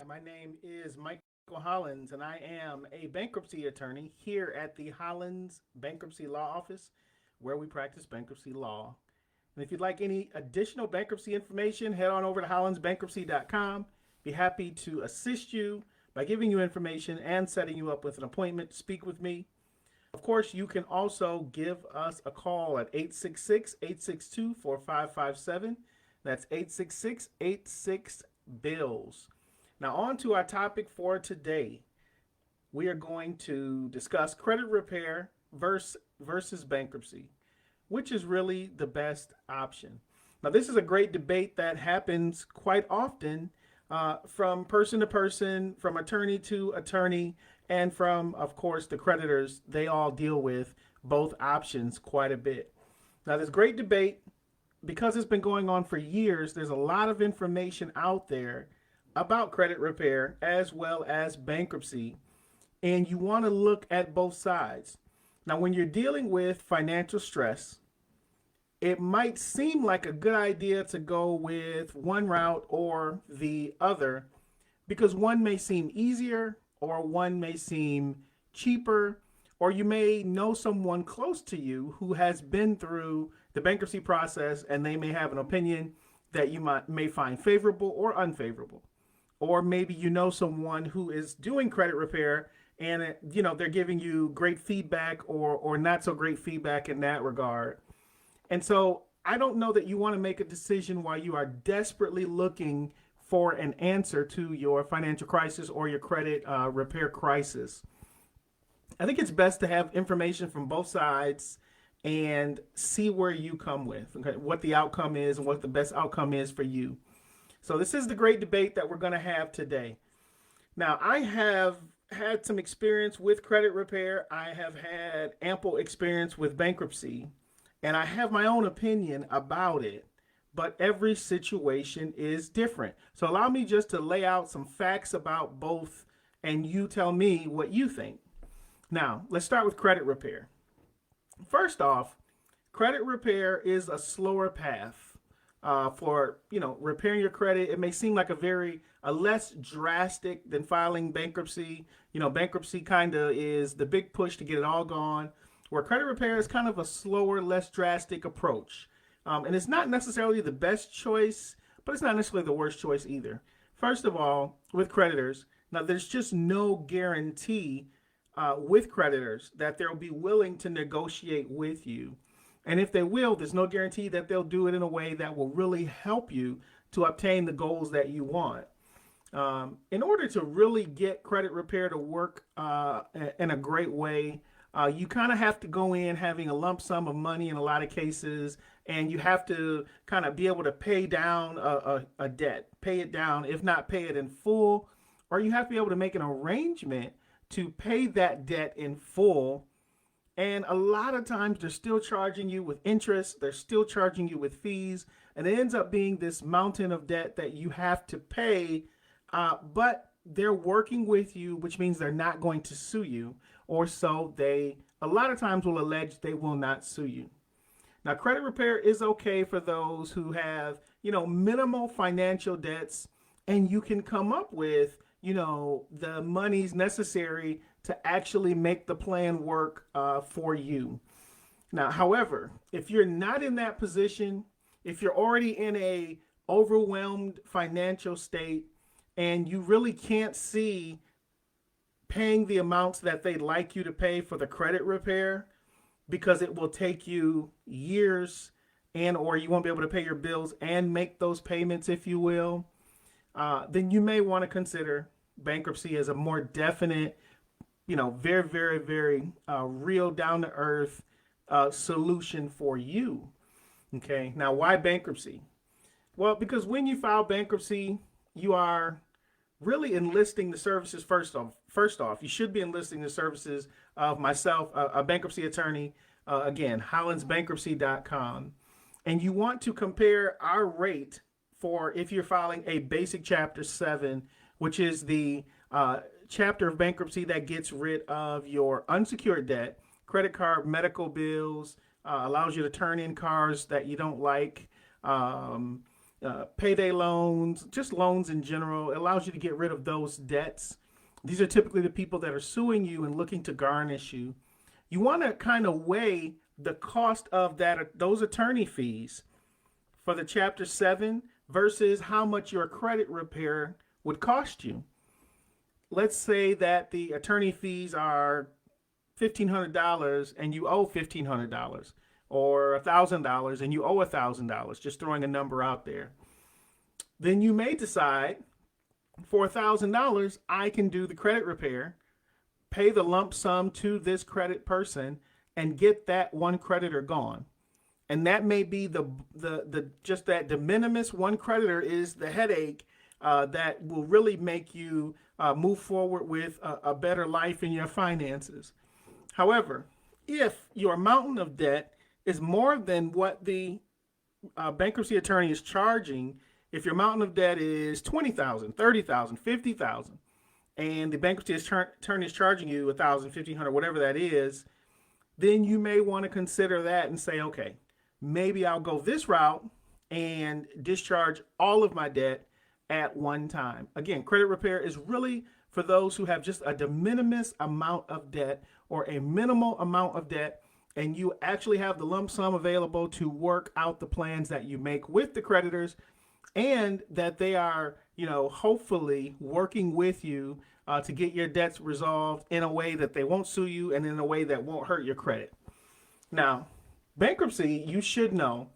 My name is Michael Hollins, and I am a bankruptcy attorney here at the Hollins Bankruptcy Law Office, where we practice bankruptcy law. And if you'd like any additional bankruptcy information, head on over to hollinsbankruptcy.com. Be happy to assist you by giving you information and setting you up with an appointment to speak with me. Of course, you can also give us a call at 866-862-4557. That's 866-86-BILLS. Now, on to our topic for today. We are going to discuss credit repair versus bankruptcy, which is really the best option. Now, this is a great debate that happens quite often from person to person, from attorney to attorney, and from, of course, the creditors. They all deal with both options quite a bit. Now, this great debate, because it's been going on for years, there's a lot of information out there about credit repair as well as bankruptcy, and you want to look at both sides. Now, when you're dealing with financial stress, it might seem like a good idea to go with one route or the other because one may seem easier or one may seem cheaper, or you may know someone close to you who has been through the bankruptcy process and they may have an opinion that you may find favorable or unfavorable. Or maybe you know someone who is doing credit repair and they're giving you great feedback or not so great feedback in that regard. And so I don't know that you want to make a decision while you are desperately looking for an answer to your financial crisis or your credit repair crisis. I think it's best to have information from both sides and see where you come with, okay, what the outcome is and what the best outcome is for you. So this is the great debate that we're going to have today. Now, I have had some experience with credit repair. I have had ample experience with bankruptcy, and I have my own opinion about it, but every situation is different. So allow me just to lay out some facts about both, and you tell me what you think. Now, let's start with credit repair. First off, credit repair is a slower path for repairing your credit. It may seem like a less drastic than filing bankruptcy. Bankruptcy kind of is the big push to get it all gone, where credit repair is kind of a slower, less drastic approach. And it's not necessarily the best choice, but it's not necessarily the worst choice either. First of all, with creditors, now there's just no guarantee with creditors that they'll be willing to negotiate with you. And if they will, there's no guarantee that they'll do it in a way that will really help you to obtain the goals that you want. In order to really get credit repair to work in a great way, you kind of have to go in having a lump sum of money in a lot of cases, and you have to kind of be able to pay down a debt, pay it down, if not pay it in full, or you have to be able to make an arrangement to pay that debt in full. And a lot of times they're still charging you with interest, they're still charging you with fees, and it ends up being this mountain of debt that you have to pay, but they're working with you, which means they're not going to sue you, or so they a lot of times will allege they will not sue you. Now, credit repair is okay for those who have, minimal financial debts, and you can come up with, the monies necessary to actually make the plan work for you. Now, however, if you're not in that position, if you're already in a overwhelmed financial state and you really can't see paying the amounts that they'd like you to pay for the credit repair because it will take you years and or you won't be able to pay your bills and make those payments, if you will, then you may want to consider bankruptcy as a more definite, very, very, very real, down to earth solution for you. Okay. Now, why bankruptcy? Well, because when you file bankruptcy, you are really enlisting the services First off, you should be enlisting the services of myself, a bankruptcy attorney, again, hollinsbankruptcy.com. And you want to compare our rate for if you're filing a basic Chapter 7, which is the chapter of bankruptcy that gets rid of your unsecured debt, credit card, medical bills, allows you to turn in cars that you don't like, payday loans, just loans in general. It allows you to get rid of those debts. These are typically the people that are suing you and looking to garnish you. You want to kind of weigh the cost of those attorney fees for the Chapter 7 versus how much your credit repair would cost you. Let's say that the attorney fees are $1,500 and you owe $1,500, or $1,000 and you owe $1,000, just throwing a number out there. Then you may decide, for $1,000, I can do the credit repair, pay the lump sum to this credit person, and get that one creditor gone. And that may be the just that de minimis one creditor is the headache that will really make you move forward with a better life in your finances. However, if your mountain of debt is more than what the bankruptcy attorney is charging, if your mountain of debt is $20,000, $30,000, $50,000, and the bankruptcy attorney is charging you $1,000, $1,500, whatever that is, then you may want to consider that and say, okay, maybe I'll go this route and discharge all of my debt at one time. Again, credit repair is really for those who have just a de minimis amount of debt or a minimal amount of debt, and you actually have the lump sum available to work out the plans that you make with the creditors, and that they are, hopefully working with you to get your debts resolved in a way that they won't sue you and in a way that won't hurt your credit. Now, bankruptcy, you should know,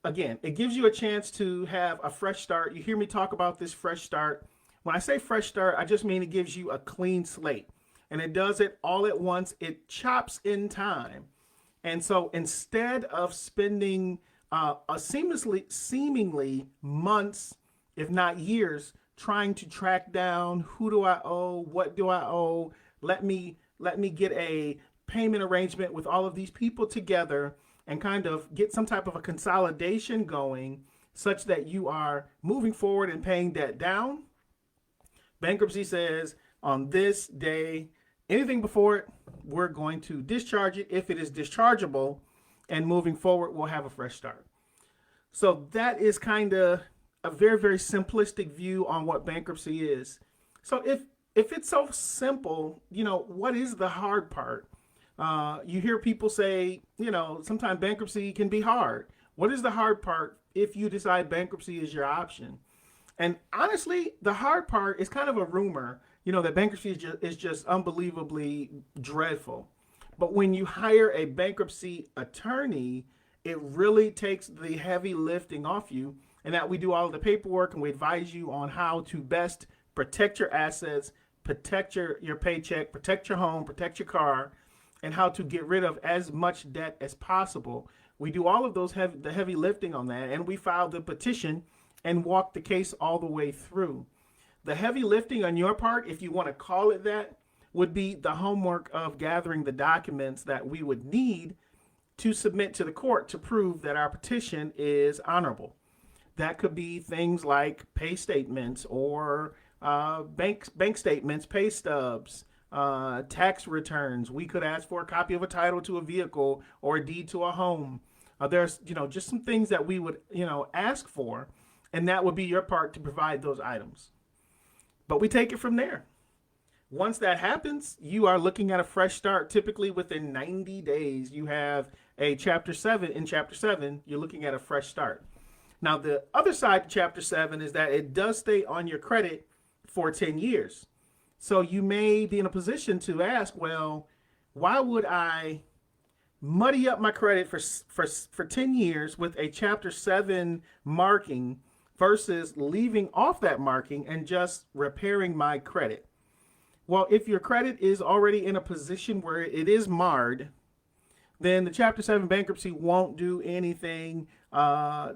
again, it gives you a chance to have a fresh start. You hear me talk about this fresh start. When I say fresh start, I just mean it gives you a clean slate. And it does it all at once. It chops in time. And so instead of spending seemingly months, if not years, trying to track down who do I owe, what do I owe, let me get a payment arrangement with all of these people together and kind of get some type of a consolidation going such that you are moving forward and paying debt down. Bankruptcy says on this day, anything before it, we're going to discharge it if it is dischargeable, and moving forward, we'll have a fresh start. So that is kind of a very, very simplistic view on what bankruptcy is. So if it's so simple, what is the hard part? You hear people say, sometimes bankruptcy can be hard. What is the hard part if you decide bankruptcy is your option? And honestly, the hard part is kind of a rumor, that bankruptcy is just unbelievably dreadful. But when you hire a bankruptcy attorney, it really takes the heavy lifting off you, and that we do all of the paperwork and we advise you on how to best protect your assets, protect your paycheck, protect your home, protect your car, and how to get rid of as much debt as possible. We do all of the heavy lifting on that, and we file the petition and walk the case all the way through. The heavy lifting on your part, if you want to call it that, would be the homework of gathering the documents that we would need to submit to the court to prove that our petition is honorable. That could be things like pay statements or bank statements, pay stubs, tax returns. We could ask for a copy of a title to a vehicle or a deed to a home. There's, just some things that we would, ask for, and that would be your part to provide those items. But we take it from there. Once that happens, you are looking at a fresh start. Typically within 90 days, you have a Chapter 7. In Chapter 7, you're looking at a fresh start. Now, the other side to Chapter 7 is that it does stay on your credit for 10 years. So you may be in a position to ask, well, why would I muddy up my credit for 10 years with a Chapter 7 marking versus leaving off that marking and just repairing my credit? Well, if your credit is already in a position where it is marred, then the Chapter 7 bankruptcy won't do anything, that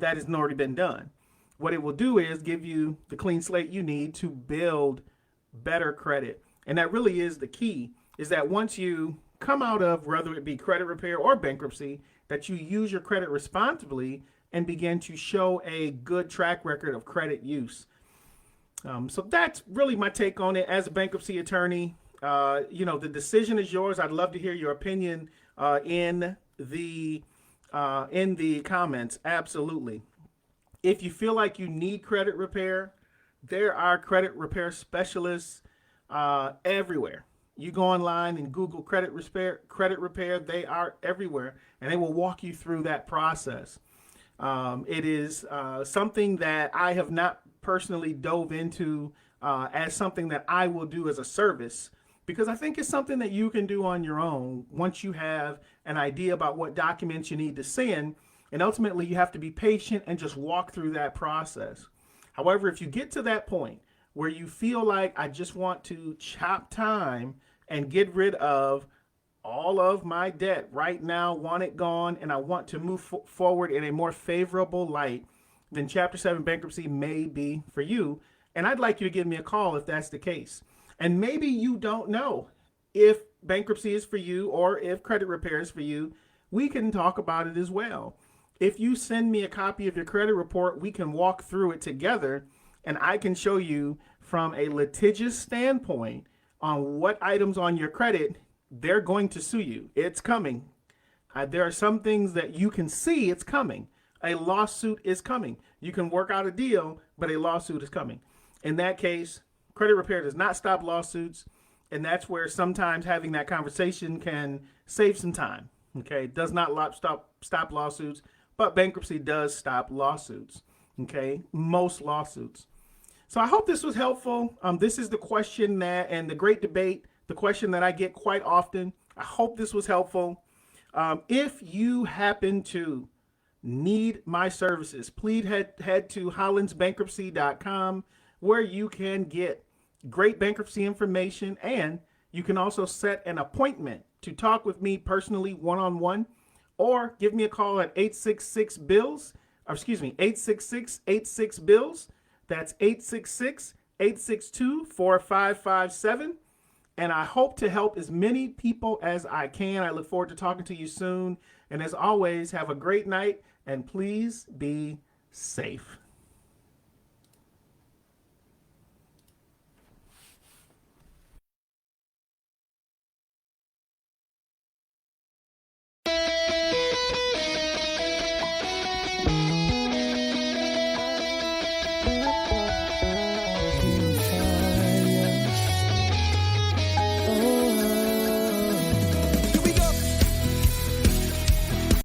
has already been done. What it will do is give you the clean slate you need to build better credit. And that really is the key, is that once you come out of, whether it be credit repair or bankruptcy, that you use your credit responsibly and begin to show a good track record of credit use. So that's really my take on it as a bankruptcy attorney. The decision is yours. I'd love to hear your opinion in the comments. Absolutely. If you feel like you need credit repair, there are credit repair specialists everywhere. You go online and Google credit repair. They are everywhere, and they will walk you through that process. It is something that I have not personally dove into as something that I will do as a service, because I think it's something that you can do on your own once you have an idea about what documents you need to send. And ultimately, you have to be patient and just walk through that process. However, if you get to that point where you feel like I just want to chop time and get rid of all of my debt right now, want it gone, and I want to move forward in a more favorable light, then Chapter 7 bankruptcy may be for you. And I'd like you to give me a call if that's the case. And maybe you don't know if bankruptcy is for you or if credit repair is for you. We can talk about it as well. If you send me a copy of your credit report, we can walk through it together, and I can show you from a litigious standpoint on what items on your credit they're going to sue you. It's coming. There are some things that you can see it's coming. A lawsuit is coming. You can work out a deal, but a lawsuit is coming. In that case, credit repair does not stop lawsuits, and that's where sometimes having that conversation can save some time. Okay, it does not stop lawsuits, but bankruptcy does stop lawsuits. Okay, most lawsuits. So I hope this was helpful. This is the question and the great debate, the question that I get quite often. I hope this was helpful. If you happen to need my services, please head to hollandsbankruptcy.com, where you can get great bankruptcy information, and you can also set an appointment to talk with me personally one-on-one, or give me a call at 866-BILLS, 866-86-BILLS. That's 866-862-4557. And I hope to help as many people as I can. I look forward to talking to you soon. And as always, have a great night, and please be safe.